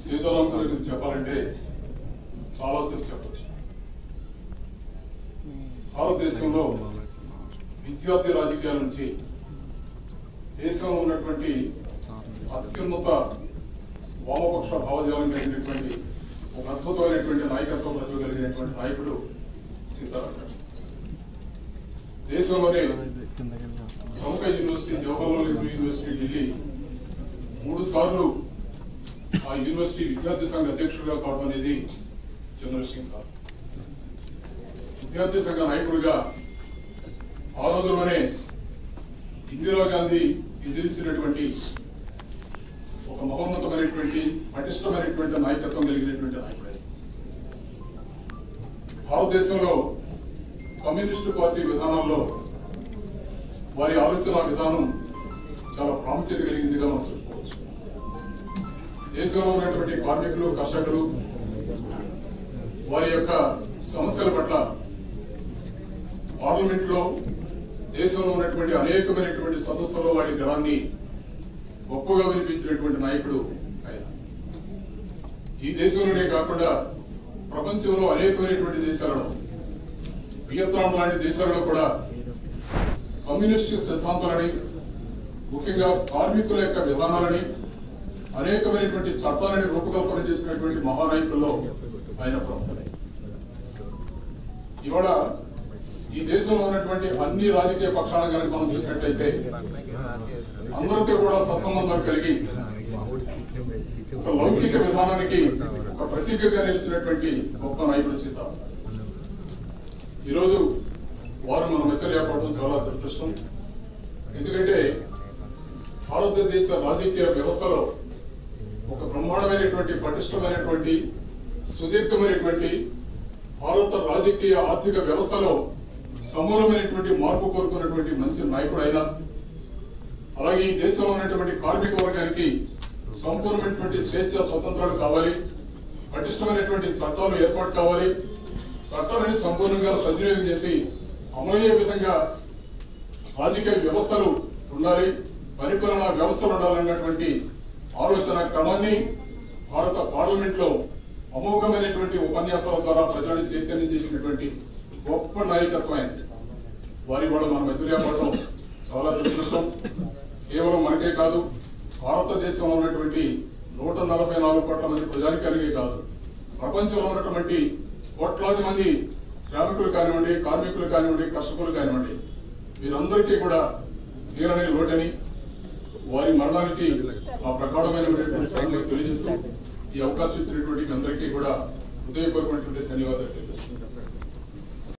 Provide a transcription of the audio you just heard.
సీతారాం గారికి చెప్పాలంటే చాలా సేపు చెప్పచ్చు. భారతదేశంలో విద్యార్థి రాజకీయాల నుంచి దేశంలో ఉన్నటువంటి అత్యున్నత వామపక్ష భావజాలం కలిగినటువంటి ఒక అద్భుతమైనటువంటి నాయకత్వం కలిగినటువంటి నాయకుడు సీతారాం గారు. దేశంలోనే ప్రముఖ యూనివర్సిటీ జవహర్లాల్ నెహ్రూ యూనివర్సిటీ ఢిల్లీ 3 సార్లు ఆ యూనివర్సిటీ విద్యార్థి సంఘ అధ్యక్షుడిగా కావడం అనేది చిన్న విషయం కాదు. విద్యార్థి సంఘ నాయకుడిగా ఆ రోజుల్లోనే ఇందిరాగాంధీ ఎదిరించినటువంటి ఒక మహోన్నతమైనటువంటి పటిష్టమైనటువంటి నాయకత్వం కలిగినటువంటి నాయకుడే. భారతదేశంలో కమ్యూనిస్టు పార్టీ విధానాల్లో వారి ఆలోచన విధానం చాలా ప్రాముఖ్యత కలిగిందిగా మనం చెప్పుకోవచ్చు. దేశంలో ఉన్నటువంటి కార్మికులు, కర్షకులు వారి యొక్క సమస్యల పట్ల పార్లమెంట్ లో దేశంలో ఉన్నటువంటి అనేకమైనటువంటి సదస్సుల్లో వారి గళాన్ని గొప్పగా వినిపించినటువంటి నాయకుడు ఆయన. ఈ దేశంలోనే కాకుండా ప్రపంచంలో అనేకమైనటువంటి దేశాలలో, వియత్నాం లాంటి దేశాలలో కూడా కమ్యూనిస్టు సిద్ధాంతాలని, ముఖ్యంగా కార్మికుల యొక్క విధానాలని, అనేకమైనటువంటి చట్టాలని రూపకల్పన చేసినటువంటి మహానాయకుల్లో ఆయన ప్రముఖులే. ఇవాళ ఈ దేశంలో ఉన్నటువంటి అన్ని రాజకీయ పక్షాలను కనుక మనం చూసినట్లయితే అందరితో కూడా సత్సంబంధం కలిగి ఒక లౌకిక విధానానికి ఒక ప్రతీకగా నిలిచినటువంటి గొప్ప నాయకుడు సీతారాం. ఈరోజు వారు మన మధ్య లేకపోవడం చాలా దురదృష్టం. ఎందుకంటే భారతదేశ రాజకీయ వ్యవస్థలో ఒక బ్రహ్మాండమైనటువంటి పటిష్టమైనటువంటి సుదీర్ఘమైనటువంటి భారత రాజకీయ ఆర్థిక వ్యవస్థలో సమూలమైనటువంటి మార్పు కోరుకున్నటువంటి మంచి నాయకుడు అయినా, అలాగే ఈ దేశంలో ఉన్నటువంటి కార్మిక వర్గానికి సంపూర్ణమైనటువంటి స్వేచ్ఛ స్వతంత్రాలు కావాలి, పటిష్టమైనటువంటి చట్టాలు ఏర్పాటు కావాలి, చట్టాలని సంపూర్ణంగా సద్వినియోగం చేసి అమలయ్యే విధంగా రాజకీయ వ్యవస్థలు ఉండాలి, పరిపాలనా వ్యవస్థలు ఉండాలన్నటువంటి ఆలోచన క్రమాన్ని భారత పార్లమెంట్ లో అమోఘమైనటువంటి ఉపన్యాసాల ద్వారా ప్రజలను చైతన్యం చేసినటువంటి గొప్ప నాయకత్వం అయింది. వారి కూడా మన మధ్య పడడం చాలా దురదృష్టం. కేవలం మనకే కాదు, భారతదేశంలో ఉన్నటువంటి 144 కోట్ల మంది ప్రజానికానికే కాదు, ప్రపంచంలో ఉన్నటువంటి కోట్లాది మంది శ్రామికులు కానివ్వండి, కార్మికులు కానివ్వండి, కర్షకులు కానివ్వండి, వీరందరికీ కూడా తీరని లోటని, వారి మరణానికి ఆ ప్రగాఢమైనటువంటి సంగతి తెలియజేస్తూ ఈ అవకాశం ఇచ్చినటువంటి అందరికీ కూడా హృదయపూర్వకమైనటువంటి ధన్యవాదాలు తెలియజేస్తున్నాను.